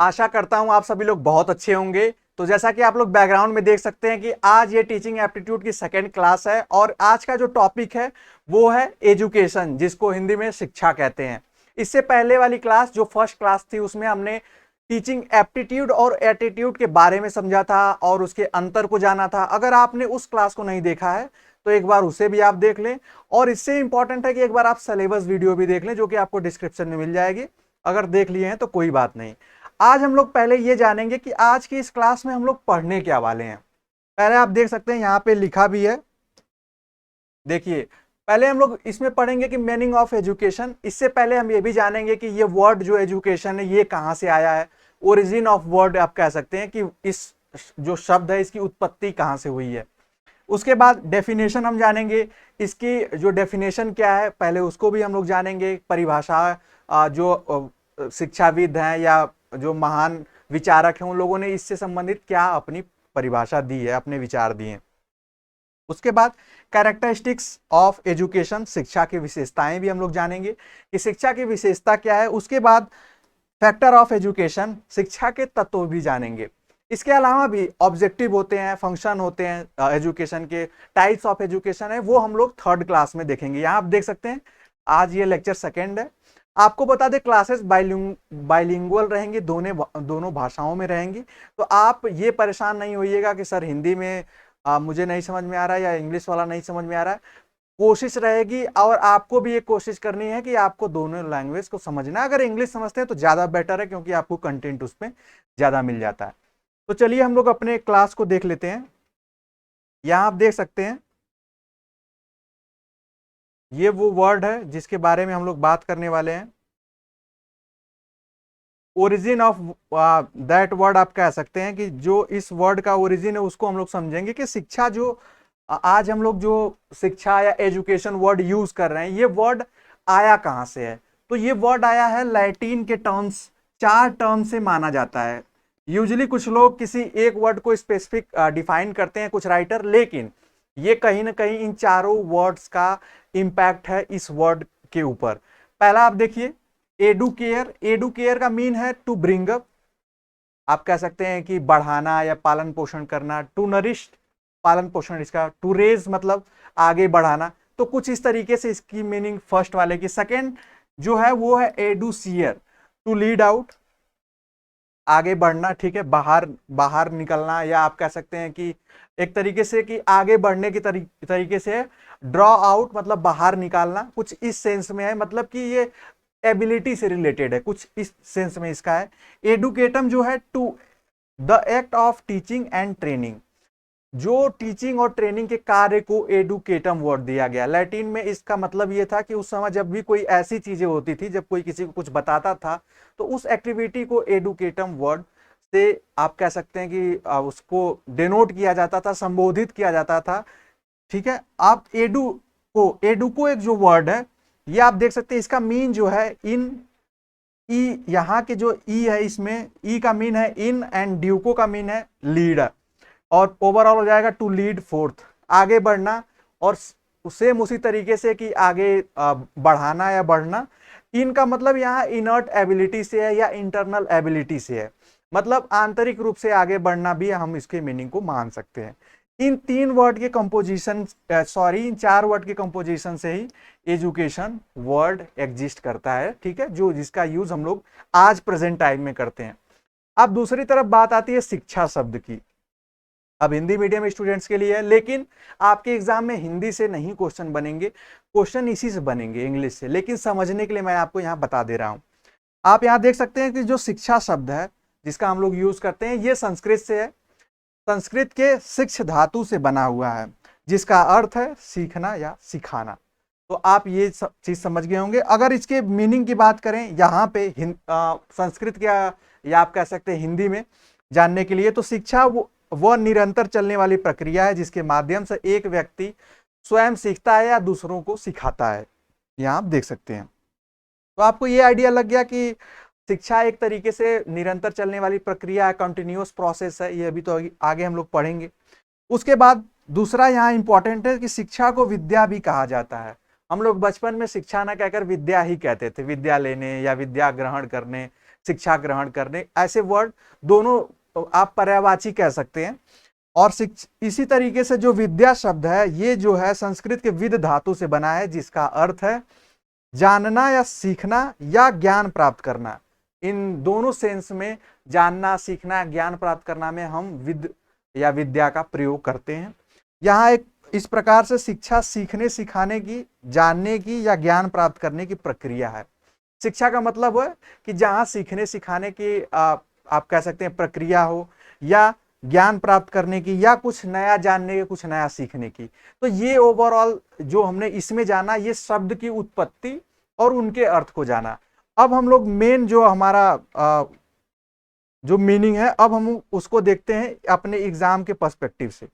आशा करता हूं आप सभी लोग बहुत अच्छे होंगे। तो जैसा कि आप लोग बैकग्राउंड में देख सकते हैं कि आज ये टीचिंग एप्टीट्यूड की सेकेंड क्लास है और आज का जो टॉपिक है वो है एजुकेशन, जिसको हिंदी में शिक्षा कहते हैं। इससे पहले वाली क्लास जो फर्स्ट क्लास थी उसमें हमने टीचिंग एप्टीट्यूड और एटीट्यूड के बारे में समझा था और उसके अंतर को जाना था। अगर आपने उस क्लास को नहीं देखा है तो एक बार उसे भी आप देख लें, और इससे इंपॉर्टेंट है कि एक बार आप सिलेबस वीडियो भी देख लें जो कि आपको डिस्क्रिप्शन में मिल जाएगी। अगर देख लिए हैं तो कोई बात नहीं। आज हम लोग पहले ये जानेंगे कि आज की इस क्लास में हम लोग पढ़ने क्या वाले हैं। पहले आप देख सकते हैं यहाँ पे लिखा भी है, देखिए। पहले हम लोग इसमें पढ़ेंगे कि मीनिंग ऑफ एजुकेशन। इससे पहले हम ये भी जानेंगे कि ये वर्ड जो एजुकेशन है ये कहाँ से आया है, ओरिजिन ऑफ वर्ड आप कह सकते हैं कि इस जो शब्द है इसकी उत्पत्ति कहाँ से हुई है। उसके बाद डेफिनेशन हम जानेंगे, इसकी जो डेफिनेशन क्या है पहले उसको भी हम लोग जानेंगे। परिभाषा जो शिक्षाविद हैं या जो महान विचारक हैं उन लोगों ने इससे संबंधित क्या अपनी परिभाषा दी है, अपने विचार दिए। उसके बाद कैरेक्टरिस्टिक्स ऑफ एजुकेशन, शिक्षा की विशेषताएं भी हम लोग जानेंगे कि शिक्षा की विशेषता क्या है। उसके बाद फैक्टर ऑफ एजुकेशन, शिक्षा के तत्व भी जानेंगे। इसके अलावा भी ऑब्जेक्टिव होते हैं, फंक्शन होते हैं एजुकेशन के, टाइप्स ऑफ एजुकेशन है, वो हम लोग थर्ड क्लास में देखेंगे। यहाँ आप देख सकते हैं आज ये लेक्चर सेकेंड है। आपको बता दें क्लासेस बाइलिंगुअल रहेंगी, दोनों भाषाओं में रहेंगी। तो आप ये परेशान नहीं होइएगा कि सर हिंदी में मुझे नहीं समझ में आ रहा है या इंग्लिश वाला नहीं समझ में आ रहा है। कोशिश रहेगी और आपको भी ये कोशिश करनी है कि आपको दोनों लैंग्वेज को समझना है। अगर इंग्लिश समझते हैं तो ज़्यादा बेटर है क्योंकि आपको कंटेंट उसमें ज़्यादा मिल जाता है। तो चलिए हम लोग अपने क्लास को देख लेते हैं। यहाँ आप देख सकते हैं ये वो वर्ड है जिसके बारे में हम लोग बात करने वाले हैं। ओरिजिन ऑफ दैट वर्ड आप कह सकते हैं कि जो इस वर्ड का ओरिजिन है उसको हम लोग समझेंगे कि शिक्षा जो आज हम लोग जो शिक्षा या एजुकेशन वर्ड यूज कर रहे हैं ये वर्ड आया कहाँ से है। तो ये वर्ड आया है लैटिन के टर्म्स, 4 टर्म से माना जाता है। यूजुअली कुछ लोग किसी एक वर्ड को स्पेसिफिक डिफाइन करते हैं कुछ राइटर, लेकिन ये कहीं ना कहीं इन चारों वर्ड्स का इंपैक्ट है इस वर्ड के ऊपर। पहला आप देखिए एडुकेयर, एडुकेयर का मीन है टू ब्रिंग अप, आप कह सकते हैं कि बढ़ाना या पालन पोषण करना। टू नरिश, पालन पोषण इसका। टू रेज मतलब आगे बढ़ाना। तो कुछ इस तरीके से इसकी मीनिंग फर्स्ट वाले की। सेकंड जो है वो है एडुसियर, टू लीड आउट, आगे बढ़ना, ठीक है, बाहर बाहर निकलना, या आप कह सकते हैं कि एक तरीके से कि आगे बढ़ने की तरीके से ड्रॉ आउट मतलब बाहर निकालना, कुछ इस सेंस में है। मतलब कि ये एबिलिटी से रिलेटेड है, कुछ इस सेंस में इसका है। एडुकेटम जो है to the act of teaching and training, जो टीचिंग और ट्रेनिंग के कार्य को एडुकेटम वर्ड दिया गया। लैटिन में इसका मतलब ये था कि उस समय जब भी कोई ऐसी चीजें होती थी, जब कोई किसी को कुछ बताता था तो उस एक्टिविटी को एडुकेटम वर्ड से आप कह सकते हैं कि उसको डिनोट किया जाता था, संबोधित किया जाता था। ठीक है, आप एडुको एक जो वर्ड है ये आप देख सकते हैं, इसका मीन जो है इन, ई यहाँ के जो ई है इसमें ई का मीन है इन एंड ड्यूको का मीन है लीडर, और ओवरऑल हो जाएगा टू लीड फोर्थ, आगे बढ़ना। और सेम उसी तरीके से कि आगे बढ़ाना या बढ़ना। इनका मतलब यहाँ इनर्ट एबिलिटी से है या इंटरनल एबिलिटी से है, मतलब आंतरिक रूप से आगे बढ़ना भी हम इसके मीनिंग को मान सकते हैं। इन 3 वर्ड के कंपोजिशन, इन 4 वर्ड के कंपोजिशन से ही एजुकेशन वर्ड एग्जिस्ट करता है, ठीक है, जो जिसका यूज हम लोग आज प्रेजेंट टाइम में करते हैं। अब दूसरी तरफ बात आती है शिक्षा शब्द की। अब हिंदी मीडियम स्टूडेंट्स के लिए है, लेकिन आपके एग्जाम में हिंदी से नहीं क्वेश्चन बनेंगे, क्वेश्चन इसी से बनेंगे, इंग्लिश से। लेकिन समझने के लिए मैं आपको यहाँ बता दे रहा हूँ। आप यहाँ देख सकते हैं कि जो शिक्षा शब्द है जिसका हम लोग यूज करते हैं ये संस्कृत से है, संस्कृत के शिक्ष धातु से बना हुआ है जिसका अर्थ है सीखना या सिखाना। तो आप ये चीज समझ गए होंगे। अगर इसके मीनिंग की बात करें यहाँ पे संस्कृत क्या या आप कह सकते हैं हिंदी में जानने के लिए, तो शिक्षा वह निरंतर चलने वाली प्रक्रिया है जिसके माध्यम से एक व्यक्ति स्वयं सीखता है या दूसरों को सिखाता है। यहाँ आप देख सकते हैं। तो आपको ये आइडिया लग गया कि शिक्षा एक तरीके से निरंतर चलने वाली प्रक्रिया है, कंटिन्यूअस प्रोसेस है। ये अभी तो आगे हम लोग पढ़ेंगे। उसके बाद दूसरा यहाँ इंपॉर्टेंट है कि शिक्षा को विद्या भी कहा जाता है। हम लोग बचपन में शिक्षा ना कहकर विद्या ही कहते थे, विद्या लेने या विद्या ग्रहण करने शिक्षा ग्रहण करने, ऐसे वर्ड दोनों आप पर्यायवाची कह सकते हैं। और इसी तरीके से जो विद्या शब्द है ये जो है संस्कृत के विद धातु से बना है, जिसका अर्थ है जानना या सीखना या ज्ञान प्राप्त करना। इन दोनों सेंस में जानना, सीखना, ज्ञान प्राप्त करना में हम विद या विद्या का प्रयोग करते हैं। यहाँ एक इस प्रकार से शिक्षा सीखने सिखाने की, जानने की या ज्ञान प्राप्त करने की प्रक्रिया है। शिक्षा का मतलब है कि जहाँ सीखने सिखाने की आप कह सकते हैं प्रक्रिया हो, या ज्ञान प्राप्त करने की, या कुछ नया जानने की, कुछ नया सीखने की। तो ये ओवरऑल जो हमने इसमें जाना, ये शब्द की उत्पत्ति और उनके अर्थ को जाना। अब हम लोग मेन जो हमारा जो मीनिंग है, अब हम उसको देखते हैं अपने एग्जाम के पर्सपेक्टिव से।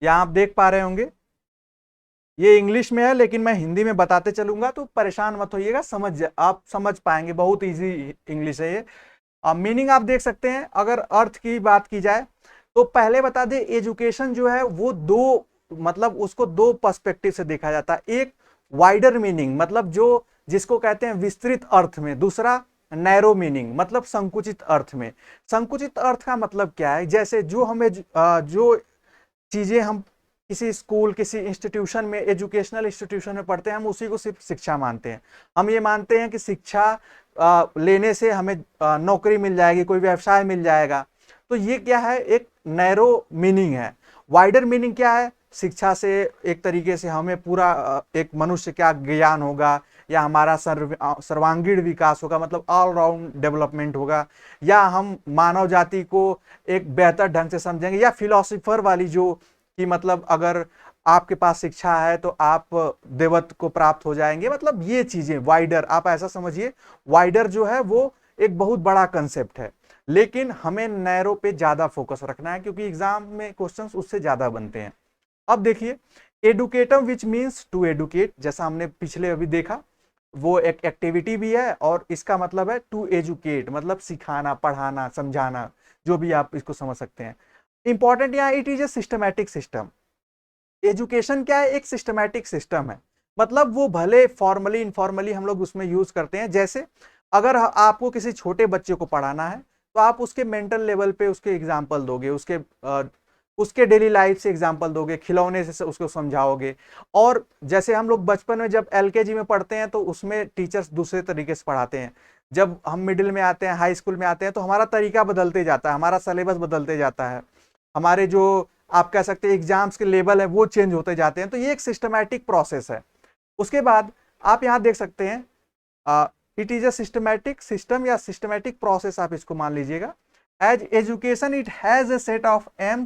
यहां आप देख पा रहे होंगे ये इंग्लिश में है, लेकिन मैं हिंदी में बताते चलूंगा, तो परेशान मत होइएगा, आप समझ पाएंगे, बहुत इजी इंग्लिश है ये। मीनिंग आप देख सकते हैं। अगर अर्थ की बात की जाए तो पहले बता दें, एजुकेशन जो है वो दो, मतलब उसको दो पर्सपेक्टिव से देखा जाता है। एक वाइडर मीनिंग, मतलब जो जिसको कहते हैं विस्तृत अर्थ में। दूसरा नैरो मीनिंग, मतलब संकुचित अर्थ में। संकुचित अर्थ का मतलब क्या है? जैसे जो हमें जो चीजें हम किसी स्कूल, किसी इंस्टीट्यूशन में, एजुकेशनल इंस्टीट्यूशन में पढ़ते हैं, हम उसी को सिर्फ शिक्षा मानते हैं। हम ये मानते हैं कि शिक्षा लेने से हमें नौकरी मिल जाएगी, कोई व्यवसाय मिल जाएगा। तो ये क्या है? एक नैरो मीनिंग है। वाइडर मीनिंग क्या है? शिक्षा से एक तरीके से हमें पूरा एक मनुष्य क्या ज्ञान होगा, या हमारा सर्वांगीण विकास होगा, मतलब ऑल राउंड डेवलपमेंट होगा, या हम मानव जाति को एक बेहतर ढंग से समझेंगे, या फिलोसोफर वाली जो कि मतलब अगर आपके पास शिक्षा है तो आप देवत्व को प्राप्त हो जाएंगे। मतलब ये चीजें वाइडर, आप ऐसा समझिए, वाइडर जो है वो एक बहुत बड़ा कंसेप्ट है, लेकिन हमें नैरो पे ज्यादा फोकस रखना है, क्योंकि एग्जाम में क्वेश्चंस उससे ज्यादा बनते हैं। अब देखिए, एडुकेटम विच मीन्स टू एडुकेट, जैसा हमने पिछले अभी देखा, वो एक एक्टिविटी भी है, और इसका मतलब है टू एजुकेट, मतलब सिखाना, पढ़ाना, समझाना, जो भी आप इसको समझ सकते हैं। इंपॉर्टेंट यहाँ, it is A systematic system. Education क्या है? एक सिस्टमैटिक सिस्टम है। मतलब वो भले फॉर्मली इनफॉर्मली हम लोग उसमें यूज करते हैं। जैसे अगर आपको किसी छोटे बच्चे को पढ़ाना है तो आप उसके मेंटल लेवल पे उसके एग्जाम्पल दोगे, उसके डेली लाइफ से एग्जाम्पल दोगे, खिलौने से उसको समझाओगे। और जैसे हम लोग बचपन में जब एलकेजी में पढ़ते हैं तो उसमें टीचर्स दूसरे तरीके से पढ़ाते हैं। जब हम मिडिल में आते हैं, हाई स्कूल में आते हैं, तो हमारा तरीका बदलते जाता है, हमारा सिलेबस बदलते जाता है, हमारे जो आप कह सकते हैं एग्जाम्स के लेवल है वो चेंज होते जाते हैं। तो ये एक सिस्टमैटिक प्रोसेस है। उसके बाद आप यहाँ देख सकते हैं it is a systematic system या सिस्टमैटिक प्रोसेस, आप इसको मान लीजिएगा। As education it has a set of aim,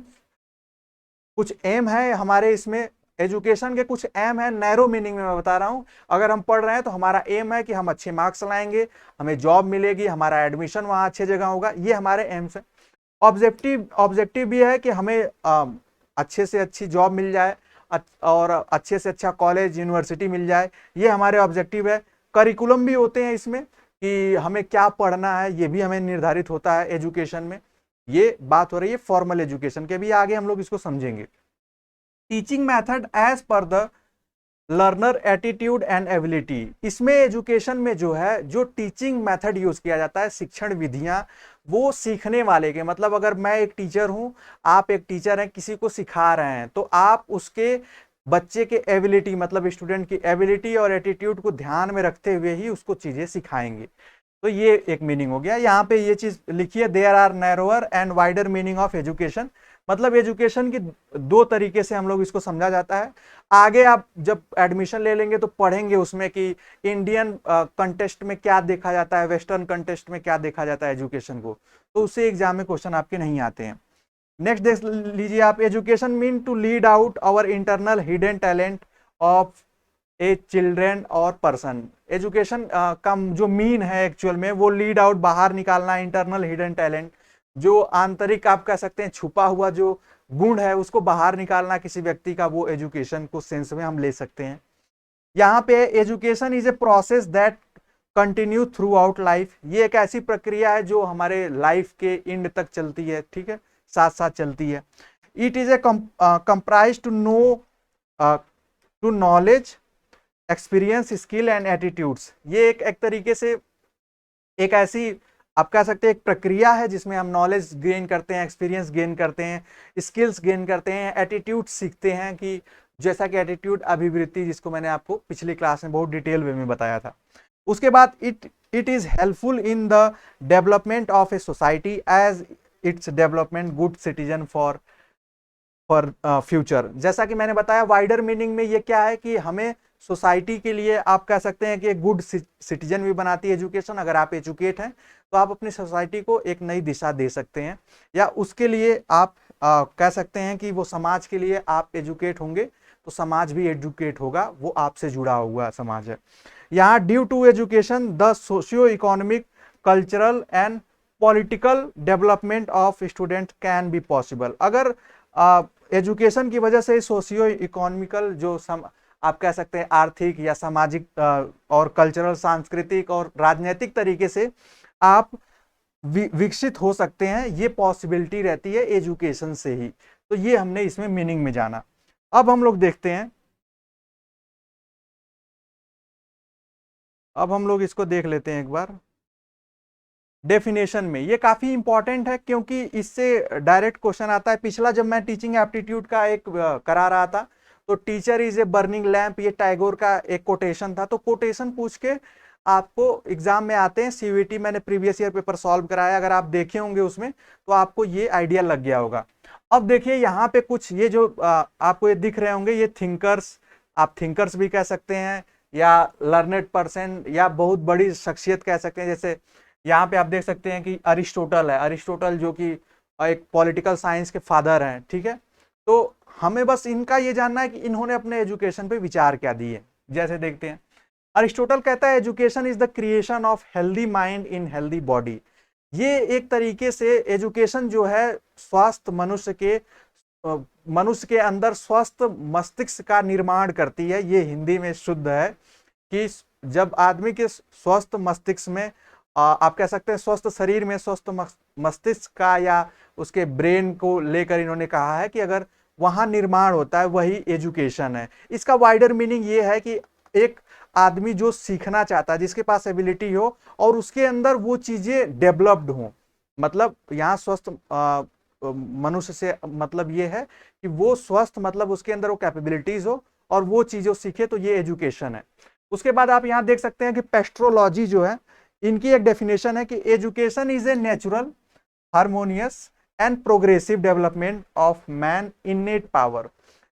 कुछ एम है हमारे इसमें, एजुकेशन के कुछ एम है। नैरो मीनिंग में मैं बता रहा हूं, अगर हम पढ़ रहे हैं तो हमारा एम है कि हम अच्छे मार्क्स लाएंगे, हमें जॉब मिलेगी, हमारा एडमिशन वहां अच्छे जगह होगा, ये हमारे एम्स है। ऑब्जेक्टिव भी है कि हमें अच्छे से अच्छी जॉब मिल जाए, और अच्छे से अच्छा कॉलेज यूनिवर्सिटी मिल जाए, ये हमारे ऑब्जेक्टिव है। करिकुलम भी होते हैं इसमें कि हमें क्या पढ़ना है, ये भी हमें निर्धारित होता है एजुकेशन में। ये बात हो रही है फॉर्मल एजुकेशन के, भी आगे हम लोग इसको समझेंगे। Teaching method as per the learner attitude and ability, इसमें एजुकेशन में जो है जो टीचिंग मेथड यूज किया जाता है, शिक्षण विधियां, वो सीखने वाले के, मतलब अगर मैं एक टीचर हूं, आप एक टीचर हैं, किसी को सिखा रहे हैं, तो आप उसके बच्चे के एबिलिटी, मतलब स्टूडेंट की एबिलिटी और एटीट्यूड को ध्यान में रखते हुए ही उसको चीजें सिखाएंगे। तो ये एक मीनिंग हो गया। यहाँ पे ये चीज लिखिए, there are narrower and wider meaning of education, मतलब एजुकेशन की दो तरीके से हम लोग इसको समझा जाता है। आगे आप जब एडमिशन ले लेंगे तो पढ़ेंगे उसमें कि इंडियन कंटेस्ट में क्या देखा जाता है, वेस्टर्न कंटेस्ट में क्या देखा जाता है एजुकेशन को, तो उससे एग्जाम में क्वेश्चन आपके नहीं आते हैं। नेक्स्ट देख लीजिए आप, education mean to lead out our internal hidden talent of a children और पर्सन। एजुकेशन का जो मीन है एक्चुअल में, वो लीड आउट, बाहर निकालना, इंटरनल हिडन टैलेंट, जो आंतरिक आप कह सकते हैं छुपा हुआ जो गुण है उसको बाहर निकालना किसी व्यक्ति का, वो एजुकेशन को सेंस में हम ले सकते हैं। यहाँ पे education is a process that continue through out life, ये एक ऐसी प्रक्रिया है जो हमारे लाइफ के एंड तक चलती है, ठीक है, साथ साथ चलती है। It is a comprise to know, to knowledge, experience, skill and attitudes, ये एक तरीके से एक ऐसी आप कह सकते हैं एक प्रक्रिया है जिसमें हम नॉलेज गेन करते हैं, एक्सपीरियंस गेन करते हैं, स्किल्स गेन करते हैं, एटीट्यूड सीखते हैं, कि जैसा कि एटीट्यूड अभिवृत्ति, जिसको मैंने आपको पिछली क्लास में बहुत डिटेल वे में बताया था। उसके बाद it is helpful in the development of a society as it's development good citizen for future. जैसा कि मैंने बताया, वाइडर मीनिंग में ये क्या है कि हमें सोसाइटी के लिए आप कह सकते हैं कि एक गुड सिटीजन भी बनाती है एजुकेशन। अगर आप एजुकेट हैं तो आप अपनी सोसाइटी को एक नई दिशा दे सकते हैं, या उसके लिए आप कह सकते हैं कि वो समाज के लिए आप एजुकेट होंगे तो समाज भी एजुकेट होगा, वो आपसे जुड़ा हुआ समाज है। यहाँ due to education the socio economic, cultural and political development of student can be possible. अगर एजुकेशन की वजह से सोशियो इकोनॉमिकल जो आप कह सकते हैं आर्थिक या सामाजिक और कल्चरल, सांस्कृतिक और राजनीतिक तरीके से आप विकसित हो सकते हैं, ये पॉसिबिलिटी रहती है एजुकेशन से ही। तो ये हमने इसमें मीनिंग में जाना। अब हम लोग देखते हैं, अब हम लोग इसको देख लेते हैं एक बार डेफिनेशन में। ये काफी इंपॉर्टेंट है क्योंकि इससे डायरेक्ट क्वेश्चन आता है। पिछला जब मैं टीचिंग एप्टीट्यूड का एक करा रहा था तो teacher is a burning lamp, ये टैगोर का एक कोटेशन था। तो कोटेशन पूछ के आपको एग्जाम में आते हैं। सीयूईटी मैंने प्रीवियस ईयर पेपर सॉल्व कराया, अगर आप देखे होंगे उसमें तो आपको ये आइडिया लग गया होगा। अब देखिए यहाँ पे कुछ ये जो आपको ये दिख रहे होंगे, ये थिंकर्स, आप थिंकर्स भी कह सकते हैं या लर्नेड पर्सन या बहुत बड़ी शख्सियत कह सकते हैं। जैसे यहाँ पे आप देख सकते हैं कि अरिस्टोटल है, अरिस्टोटल जो कि एक पॉलिटिकल साइंस के फादर हैं, ठीक है। तो हमें बस इनका ये जानना है कि इन्होंने अपने एजुकेशन पे विचार क्या दिए। जैसे देखते हैं, अरिस्टोटल कहता है education is the creation of healthy mind in healthy body. ये एक तरीके से एजुकेशन जो है स्वस्थ मनुष्य के अंदर स्वस्थ मस्तिष्क का निर्माण करती है। ये हिंदी में शुद्ध है कि जब आदमी के स्वस्थ मस्तिष्क में आप कह सकते हैं स्वस्थ शरीर में स्वस्थ मस्तिष्क का या उसके ब्रेन को लेकर इन्होंने कहा है कि अगर वहां निर्माण होता है वही एजुकेशन है। इसका वाइडर मीनिंग ये है कि एक आदमी जो सीखना चाहता है, जिसके पास एबिलिटी हो और उसके अंदर वो चीजें डेवलप्ड हो, मतलब यहाँ स्वस्थ मनुष्य से मतलब ये है कि वो स्वस्थ मतलब उसके अंदर वो कैपेबिलिटीज हो और वो चीजें सीखे, तो ये एजुकेशन है। उसके बाद आप यहाँ देख सकते हैं कि पेस्ट्रोलॉजी जो है, इनकी एक डेफिनेशन है कि education is a natural, harmonious and progressive development of man इनेट power.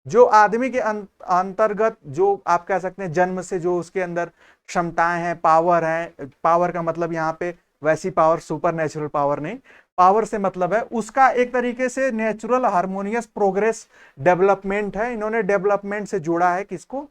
जो आदमी के अंतर्गत जो आप कह सकते हैं जन्म से जो उसके अंदर क्षमताएं हैं, पावर है, पावर का मतलब यहाँ पे वैसी पावर, सुपर नेचुरल पावर नहीं, पावर से मतलब है उसका एक तरीके से नेचुरल, हार्मोनियस, प्रोग्रेस, डेवलपमेंट है। इन्होंने डेवलपमेंट से जोड़ा है किसको,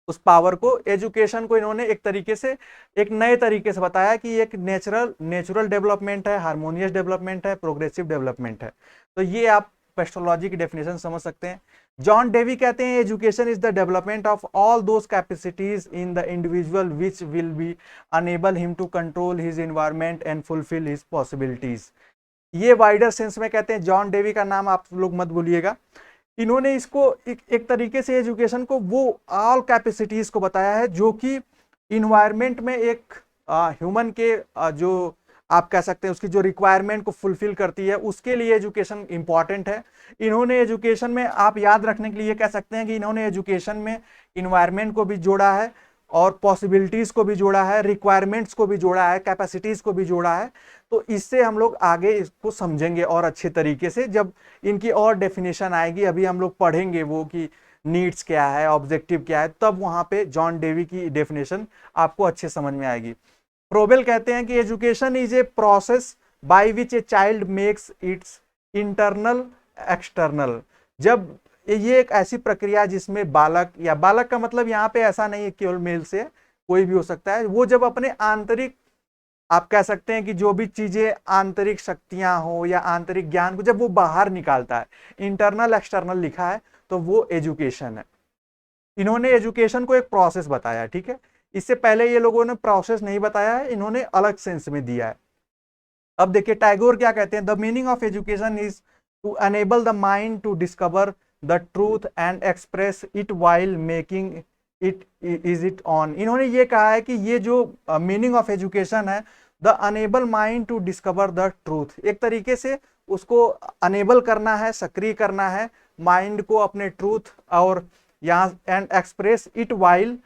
उस पावर को। एजुकेशन को इन्होंने एक तरीके से एक नए तरीके से बताया कि एक नेचुरल डेवलपमेंट है, हार्मोनियस डेवलपमेंट है, प्रोग्रेसिव डेवलपमेंट है। तो ये आप पेस्ट्रोलॉजी की डेफिनेशन समझ सकते हैं। जॉन डेवी कहते हैं education is the development of all those capacities in the individual which will be enable him to control his environment and fulfil his possibilities. ये वाइडर सेंस में कहते हैं। जॉन डेवी का नाम आप लोग मत भूलिएगा। इन्होंने इसको एक तरीके से एजुकेशन को वो ऑल कैपेसिटीज को बताया है जो कि इन्वायरमेंट में एक ह्यूमन के जो आप कह सकते हैं उसकी जो रिक्वायरमेंट को फुलफिल करती है, उसके लिए एजुकेशन इंपॉर्टेंट है। इन्होंने एजुकेशन में आप याद रखने के लिए कह सकते हैं कि इन्होंने एजुकेशन में इन्वायरमेंट को भी जोड़ा है और पॉसिबिलिटीज को भी जोड़ा है, रिक्वायरमेंट्स को भी जोड़ा है, कैपेसिटीज को भी जोड़ा है। तो इससे हम लोग आगे इसको समझेंगे और अच्छे तरीके से जब इनकी और डेफिनेशन आएगी। अभी हम लोग पढ़ेंगे वो कि नीड्स क्या है, ऑब्जेक्टिव क्या है, तब वहां पे जॉन डेवी की डेफिनेशन आपको अच्छे समझ में आएगी। प्रोबेल कहते हैं कि education is a process by which a child makes it's internal external. जब ये एक ऐसी प्रक्रिया जिसमें बालक, या बालक का मतलब यहाँ पे ऐसा नहीं है केवल मेल से, कोई भी हो सकता है, वो जब अपने आंतरिक आप कह सकते हैं कि जो भी चीजें आंतरिक शक्तियां हो या आंतरिक ज्ञान को जब वो बाहर निकालता है, इंटरनल एक्सटर्नल लिखा है, तो वो एजुकेशन है। इन्होंने एजुकेशन को एक प्रोसेस बताया, ठीक है। इससे पहले ये लोगों ने प्रोसेस नहीं बताया है, इन्होंने अलग सेंस में दिया है। अब देखिए टैगोर क्या कहते हैं, the meaning of education is to enable the mind to discover the truth and express it while making it is it on. इन्होंने ये कहा है कि ये जो मीनिंग ऑफ एजुकेशन है the enable mind to discover the truth. एक तरीके से उसको अनेबल करना है, सक्रिय करना है माइंड को अपने ट्रूथ और यहाँ and express it while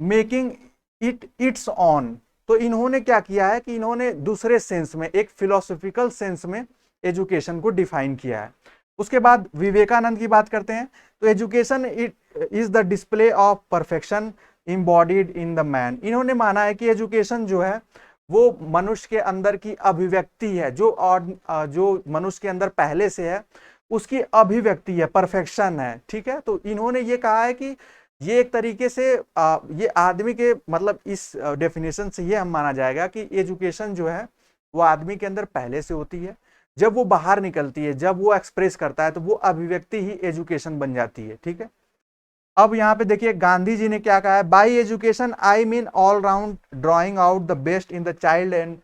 making it it's on. तो इन्होंने क्या किया है कि इन्होंने दूसरे सेंस में, एक फिलोसॉफिकल सेंस में एजुकेशन को डिफाइन किया है। उसके बाद विवेकानंद की बात करते हैं। तो education it is the display of perfection embodied in the man. इन्होंने माना है कि एजुकेशन जो है वो मनुष्य के अंदर की अभिव्यक्ति है, जो मनुष्य के अंदर पहले से है उसकी अभिव्यक्ति है, परफेक्शन है। ठीक है, तो इन्होंने ये कहा है कि ये एक तरीके से ये आदमी के मतलब इस डेफिनेशन से ये हम माना जाएगा कि एजुकेशन जो है वो आदमी के अंदर पहले से होती है, जब वो बाहर निकलती है, जब वो एक्सप्रेस करता है तो वो अभिव्यक्ति ही एजुकेशन बन जाती है। ठीक है, अब यहाँ पे देखिए गांधी जी ने क्या कहा है, by education I mean all round drawing out the best in the child and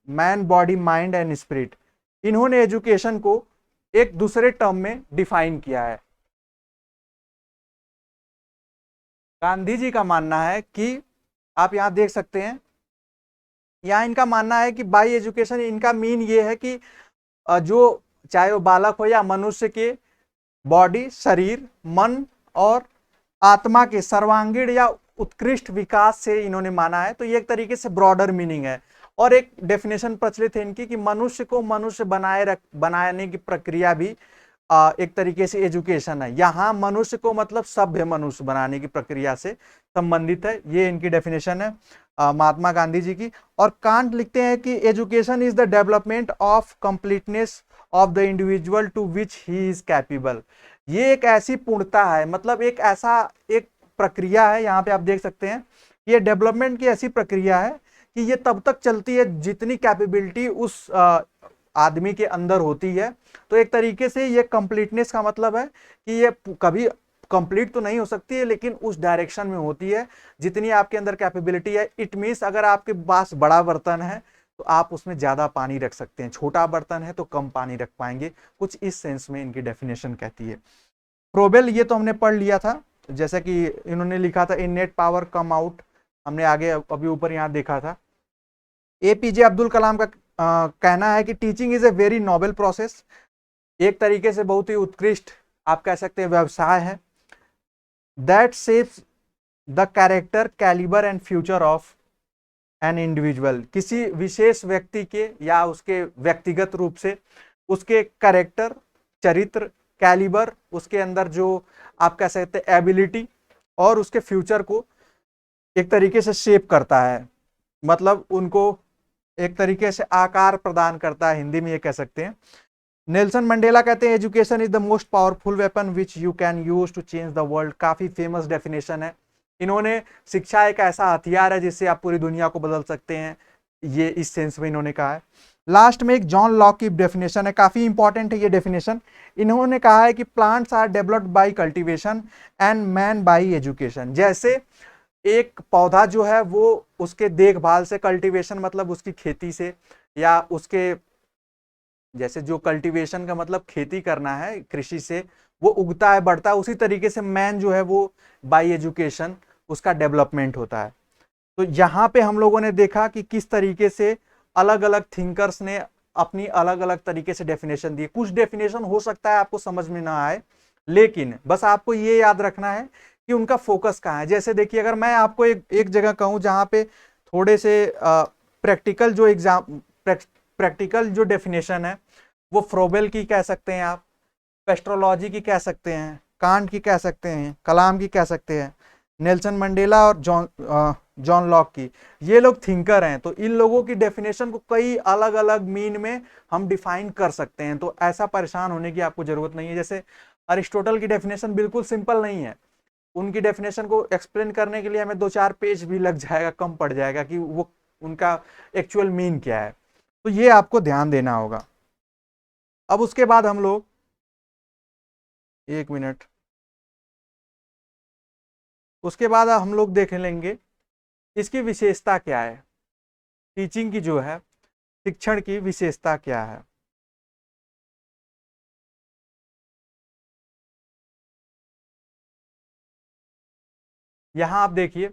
man body mind and spirit. इन्होंने एजुकेशन को एक दूसरे टर्म में डिफाइन किया है। गांधी जी का मानना है कि आप यहां देख सकते हैं, यहां इनका मानना है कि बाई एजुकेशन इनका मीन ये है कि जो चाहे वो बालक हो या मनुष्य के बॉडी, शरीर, मन और आत्मा के सर्वांगीण या उत्कृष्ट विकास से इन्होंने माना है। तो ये एक तरीके से ब्रॉडर मीनिंग है। और एक डेफिनेशन प्रचलित है इनकी कि मनुष्य को मनुष्य बनाने की प्रक्रिया भी एक तरीके से एजुकेशन है। यहाँ मनुष्य को मतलब सभ्य मनुष्य बनाने की प्रक्रिया से संबंधित है। ये इनकी डेफिनेशन है महात्मा गांधी जी की। और कांट लिखते हैं कि education is the development of completeness of the individual to which he is capable. ये एक ऐसी पूर्णता है, मतलब एक ऐसा एक प्रक्रिया है, यहाँ पे आप देख सकते हैं ये डेवलपमेंट की ऐसी प्रक्रिया है कि ये तब तक चलती है जितनी कैपेबिलिटी उस आदमी के अंदर होती है। तो एक तरीके से ये कंप्लीटनेस का मतलब है कि ये कभी कंप्लीट तो नहीं हो सकती है लेकिन उस डायरेक्शन में होती है जितनी आपके अंदर कैपेबिलिटी है। इट मीन्स अगर आपके पास बड़ा बर्तन है तो आप उसमें ज्यादा पानी रख सकते हैं, छोटा बर्तन है तो कम पानी रख पाएंगे, कुछ इस सेंस में इनकी डेफिनेशन कहती है। प्रोबेल ये तो हमने पढ़ लिया था, जैसा कि इन्होंने लिखा था इननेट पावर कम आउट, हमने आगे अभी ऊपर यहां देखा था। एपीजे अब्दुल कलाम का कहना है कि teaching is a very noble process. एक तरीके से बहुत ही उत्कृष्ट आप कह सकते हैं व्यवसाय है। That shapes the character, calibre and future of an individual. किसी विशेष व्यक्ति के या उसके व्यक्तिगत रूप से उसके कैरेक्टर, चरित्र, कैलिबर, उसके अंदर जो आप कह सकते हैं एबिलिटी और उसके फ्यूचर को एक तरीके से शेप करता है, मतलब उनको एक तरीके से आकार प्रदान करता है, हिंदी में ये कह सकते हैं। नेल्सन मंडेला कहते हैं education is the most powerful weapon which you can use to change the world. काफी फेमस डेफिनेशन है। इन्होंने शिक्षा एक ऐसा हथियार है जिससे आप पूरी दुनिया को बदल सकते हैं, ये इस सेंस में इन्होंने कहा है। लास्ट में एक जॉन लॉक की डेफिनेशन है, काफी इंपॉर्टेंट है ये डेफिनेशन। इन्होंने कहा है कि plants are developed by cultivation and man by education. जैसे एक पौधा जो है वो उसके देखभाल से, कल्टीवेशन मतलब उसकी खेती से, या उसके जैसे जो कल्टीवेशन का मतलब खेती करना है, कृषि से वो उगता है, बढ़ता है, उसी तरीके से मैन जो है वो बाय एजुकेशन उसका डेवलपमेंट होता है। तो यहाँ पे हम लोगों ने देखा कि किस तरीके से अलग अलग थिंकर्स ने अपनी अलग अलग तरीके से डेफिनेशन दी। कुछ डेफिनेशन हो सकता है आपको समझ में ना आए, लेकिन बस आपको ये याद रखना है कि उनका फोकस कहाँ है। जैसे देखिए अगर मैं आपको एक जगह कहूँ जहाँ पे थोड़े से प्रैक्टिकल जो प्रैक्टिकल जो डेफिनेशन है वो फ्रोबेल की कह सकते हैं आप, पेस्ट्रोलॉजी की कह सकते हैं, कांट की कह सकते हैं, कलाम की कह सकते हैं, नेल्सन मंडेला और जॉन लॉक की। ये लोग थिंकर हैं, तो इन लोगों की डेफिनेशन को कई अलग अलग मीन में हम डिफाइन कर सकते हैं। तो ऐसा परेशान होने की आपको जरूरत नहीं है। जैसे अरिस्टोटल की डेफिनेशन बिल्कुल सिंपल नहीं है, उनकी डेफिनेशन को एक्सप्लेन करने के लिए हमें 2-4 पेज भी लग जाएगा, कम पड़ जाएगा कि वो उनका एक्चुअल मीन क्या है। तो ये आपको ध्यान देना होगा। अब उसके बाद हम लोग, एक मिनट, उसके बाद हम लोग देख लेंगे इसकी विशेषता क्या है, टीचिंग की जो है, शिक्षण की विशेषता क्या है। यहां आप देखिए,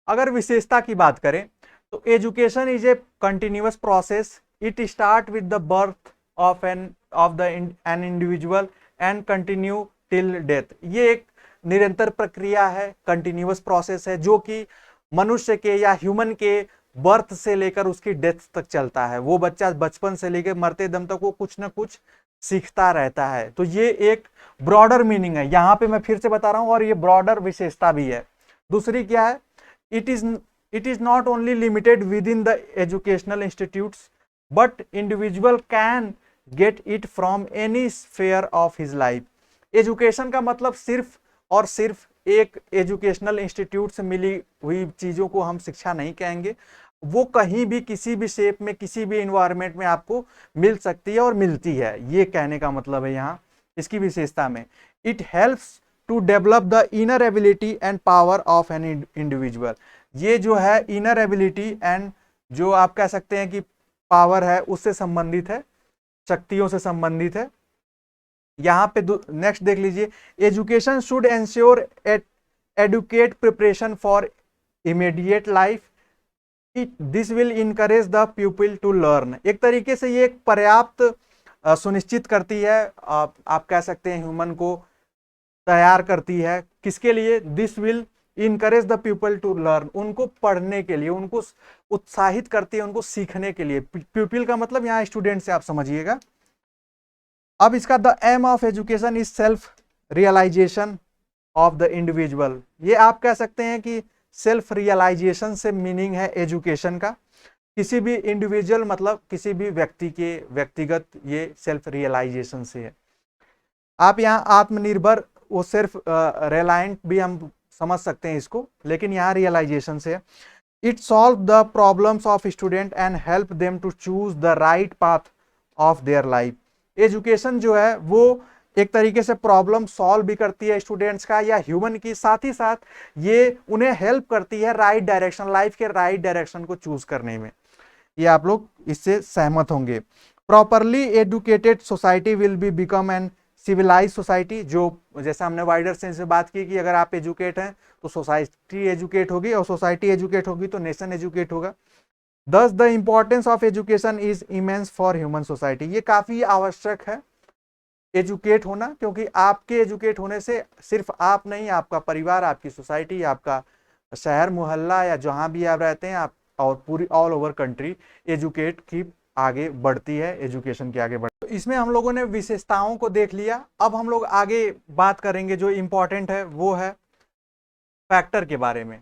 अगर विशेषता की बात करें तो education is a continuous process, it start with the birth of an individual and continue till death. ये एक निरंतर प्रक्रिया है, कंटिन्यूअस प्रोसेस है, जो कि मनुष्य के या ह्यूमन के बर्थ से लेकर उसकी डेथ तक चलता है। वो बच्चा बचपन से लेकर मरते दम तक वो कुछ ना कुछ सीखता रहता है। तो ये एक ब्रॉडर मीनिंग है, यहाँ पे मैं फिर से बता रहा हूँ, और ये ब्रॉडर विशेषता भी है। दूसरी क्या है, it is not only limited within the educational institutes but individual can get it from any sphere of his life। Education का मतलब सिर्फ और सिर्फ एक एजुकेशनल इंस्टीट्यूट से मिली हुई चीजों को हम शिक्षा नहीं कहेंगे, वो कहीं भी किसी भी शेप में किसी भी इन्वायरमेंट में आपको मिल सकती है और मिलती है, ये कहने का मतलब है यहाँ इसकी विशेषता में। It helps to develop the inner ability and power of an individual. ये जो है इनर एबिलिटी एंड जो आप कह सकते हैं कि पावर है, उससे संबंधित है, शक्तियों से संबंधित है। यहाँ पे नेक्स्ट देख लीजिए, education should ensure adequate preparation for immediate life, this will encourage the people to learn. एक तरीके से ये एक पर्याप्त सुनिश्चित करती है, आप कह सकते हैं ह्यूमन को तैयार करती है, किसके लिए, this will encourage the people to learn, उनको पढ़ने के लिए, उनको उत्साहित करती है, उनको सीखने के लिए। पीपल का मतलब यहाँ स्टूडेंट से आप समझिएगा। अब इसका the aim of education is self realisation of the individual. ये आप कह सकते हैं कि सेल्फ रियलाइजेशन से मीनिंग है एजुकेशन का, किसी भी इंडिविजुअल मतलब किसी भी व्यक्ति के व्यक्तिगत ये सेल्फ रियलाइजेशन से है। आप यहाँ आत्मनिर्भर, वो सिर्फ रिलायंट भी हम समझ सकते हैं इसको, लेकिन यहाँ रियलाइजेशन से है। It solve the problems of student and help them to choose the right path of their life. Education जो है वो एक तरीके से प्रॉब्लम सॉल्व भी करती है स्टूडेंट्स का या ह्यूमन की, साथ ही साथ ये उन्हें हेल्प करती है राइट डायरेक्शन, लाइफ के राइट डायरेक्शन को चूज करने में। ये आप लोग इससे सहमत होंगे। Properly educated society will be become an civilise society. जो जैसा हमने वाइडर सेंस में बात की कि अगर आप एजुकेट हैं तो सोसाइटी एजुकेट होगी, और सोसाइटी एजुकेट होगी तो नेशन एजुकेट होगा। दस the importance of education is immense for human society. ये काफी आवश्यक है एजुकेट होना, क्योंकि आपके एजुकेट होने से सिर्फ आप नहीं, आपका परिवार, आपकी सोसाइटी, आपका शहर मोहल्ला या जहां भी आप रहते हैं, आप और पूरी ऑल ओवर कंट्री एजुकेट की आगे बढ़ती है, एजुकेशन की आगे बढ़ती है। तो इसमें हम लोगों ने विशेषताओं को देख लिया। अब हम लोग आगे बात करेंगे, जो इंपॉर्टेंट है वो है फैक्टर के बारे में।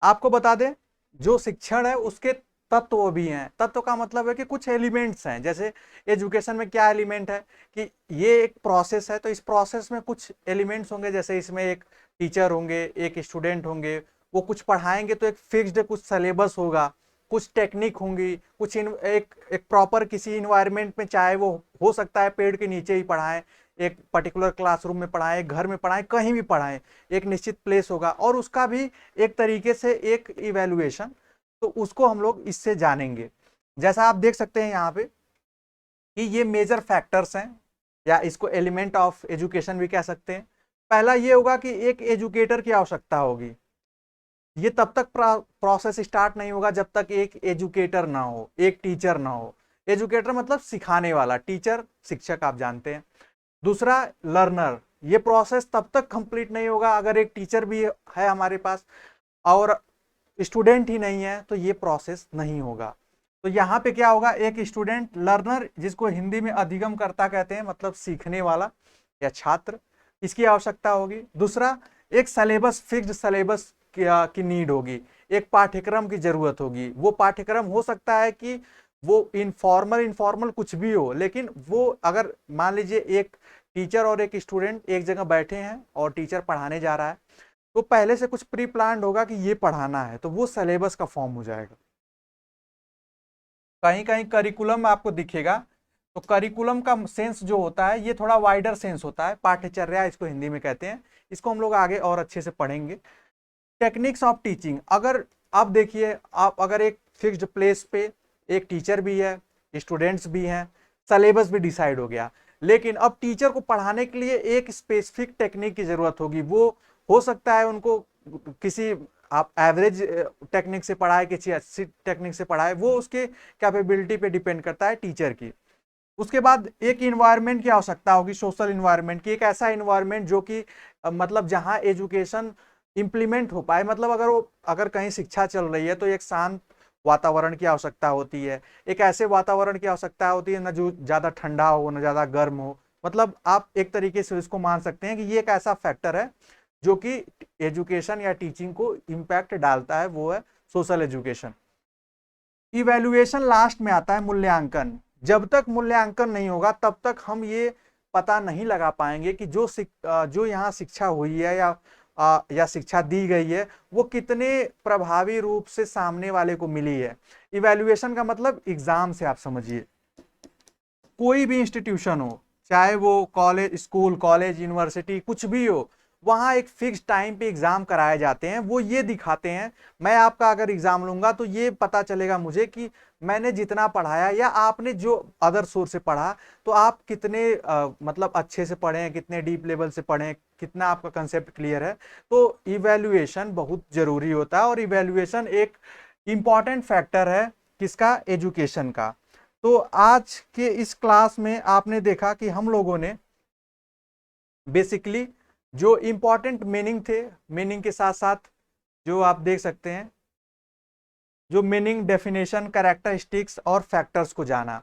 आपको बता दें, जो शिक्षण है उसके तत्व भी हैं। तत्व का मतलब है कि कुछ एलिमेंट्स हैं, जैसे एजुकेशन में क्या एलिमेंट है कि ये एक प्रोसेस है, तो इस प्रोसेस में कुछ एलिमेंट्स होंगे, जैसे इसमें एक टीचर होंगे, एक स्टूडेंट होंगे, वो कुछ पढ़ाएंगे तो एक फिक्स्ड कुछ सिलेबस होगा, कुछ टेक्निक होंगी, कुछ एक प्रॉपर किसी इन्वायरमेंट में, चाहे वो हो सकता है पेड़ के नीचे ही पढ़ाएं, एक पर्टिकुलर क्लासरूम में पढ़ाएं, घर में पढ़ाएं, कहीं भी पढ़ाएं, एक निश्चित प्लेस होगा, और उसका भी एक तरीके से एक इवैल्यूएशन, तो उसको हम लोग इससे जानेंगे। जैसा आप देख सकते हैं यहाँ पे कि ये मेजर फैक्टर्स हैं, या इसको एलिमेंट ऑफ एजुकेशन भी कह सकते हैं। पहला ये होगा कि एक एजुकेटर की आवश्यकता होगी। ये तब तक प्रोसेस स्टार्ट नहीं होगा जब तक एक एजुकेटर ना हो, एक टीचर ना हो। एजुकेटर मतलब सिखाने वाला, टीचर शिक्षक आप जानते हैं। दूसरा लर्नर, ये प्रोसेस तब तक कंप्लीट नहीं होगा अगर एक टीचर भी है हमारे पास और स्टूडेंट ही नहीं है, तो ये प्रोसेस नहीं होगा। तो यहाँ पे क्या होगा, एक स्टूडेंट, लर्नर जिसको हिंदी में अधिगमकर्ता कहते हैं, मतलब सीखने वाला या छात्र, इसकी आवश्यकता होगी। दूसरा, एक सिलेबस, फिक्स्ड सिलेबस की नीड होगी, एक पाठ्यक्रम की जरूरत होगी। वो पाठ्यक्रम हो सकता है कि वो इनफॉर्मल कुछ भी हो, लेकिन वो अगर मान लीजिए एक टीचर और एक स्टूडेंट एक जगह बैठे हैं और टीचर पढ़ाने जा रहा है, तो पहले से कुछ प्री प्लान्ड होगा कि ये पढ़ाना है, तो वो सिलेबस का फॉर्म हो जाएगा। कहीं कहीं करिकुलम आपको दिखेगा, तो करिकुलम का सेंस जो होता है ये थोड़ा वाइडर सेंस होता है, पाठ्यचर्या इसको हिंदी में कहते हैं। इसको हम लोग आगे और अच्छे से पढ़ेंगे। टेक्निक्स ऑफ टीचिंग, अगर आप देखिए, आप अगर एक फिक्स्ड प्लेस पे एक टीचर भी है, स्टूडेंट्स भी हैं, सिलेबस भी डिसाइड हो गया, लेकिन अब टीचर को पढ़ाने के लिए एक स्पेसिफिक टेक्निक की जरूरत होगी। वो हो सकता है उनको किसी आप एवरेज टेक्निक से पढ़ाए कि अच्छी टेक्निक से पढ़ाए, वो उसके कैपेबिलिटी पे डिपेंड करता है टीचर की। उसके बाद एक इन्वायरमेंट की आवश्यकता होगी, सोशल इन्वायरमेंट की, एक ऐसा इन्वायरमेंट जो कि मतलब जहां एजुकेशन इंप्लीमेंट हो पाए। मतलब अगर कहीं शिक्षा चल रही है तो एक शांत वातावरण की आवश्यकता होती है, एक ऐसे वातावरण की आवश्यकता होती है ना जो ज्यादा ठंडा हो ना ज्यादा गर्म हो। मतलब आप एक तरीके से इसको मान सकते हैं कि ये एक ऐसा फैक्टर है जो कि एजुकेशन या टीचिंग को इम्पैक्ट डालता है, वो है सोशल एजुकेशन। इवैल्यूएशन लास्ट में आता है, मूल्यांकन। जब तक मूल्यांकन नहीं होगा तब तक हम ये पता नहीं लगा पाएंगे कि जो यहाँ शिक्षा हुई है या शिक्षा दी गई है वो कितने प्रभावी रूप से सामने वाले को मिली है। इवैल्यूएशन का मतलब एग्जाम से आप समझिए, कोई भी इंस्टीट्यूशन हो, चाहे वो कॉलेज, स्कूल, कॉलेज, यूनिवर्सिटी, कुछ भी हो, वहां एक फिक्स टाइम पे एग्जाम कराए जाते हैं। वो ये दिखाते हैं, मैं आपका अगर एग्जाम लूंगा तो ये पता चलेगा मुझे कि मैंने जितना पढ़ाया या आपने जो अदर सोर्स से पढ़ा तो आप कितने मतलब अच्छे से पढ़े हैं, कितने डीप लेवल से पढ़े हैं, कितना आपका कंसेप्ट क्लियर है। तो इवैल्यूएशन बहुत जरूरी होता है और इवैल्यूएशन एक इंपॉर्टेंट फैक्टर है किसका, एजुकेशन का। तो आज के इस क्लास में आपने देखा कि हम लोगों ने बेसिकली जो इंपॉर्टेंट मीनिंग थे, मीनिंग के साथ साथ जो आप देख सकते हैं जो मीनिंग, डेफिनेशन, कैरेक्टरिस्टिक्स और फैक्टर्स को जाना।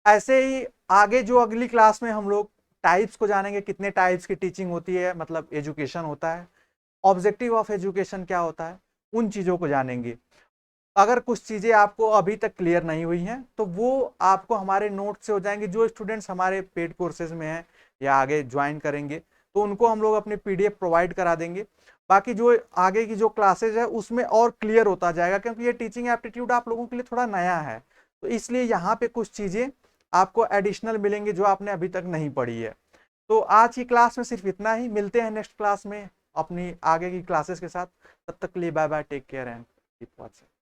ऐसे ही आगे जो अगली क्लास में हम लोग टाइप्स को जानेंगे, कितने टाइप्स की टीचिंग होती है, मतलब एजुकेशन होता है, ऑब्जेक्टिव ऑफ एजुकेशन क्या होता है, उन चीज़ों को जानेंगे। अगर कुछ चीज़ें आपको अभी तक क्लियर नहीं हुई हैं तो वो आपको हमारे नोट से हो जाएंगे। जो स्टूडेंट्स हमारे पेड कोर्सेज में हैं या आगे ज्वाइन करेंगे तो उनको हम लोग अपने पीडीएफ प्रोवाइड करा देंगे। बाकी जो आगे की जो क्लासेज है उसमें और क्लियर होता जाएगा, क्योंकि ये टीचिंग एप्टीट्यूड आप लोगों के लिए थोड़ा नया है, तो इसलिए यहाँ पे कुछ चीज़ें आपको एडिशनल मिलेंगी जो आपने अभी तक नहीं पढ़ी है। तो आज की क्लास में सिर्फ इतना ही, मिलते हैं नेक्स्ट क्लास में अपनी आगे की क्लासेस के साथ। तब तक के लिए bye bye, take care and keep watching.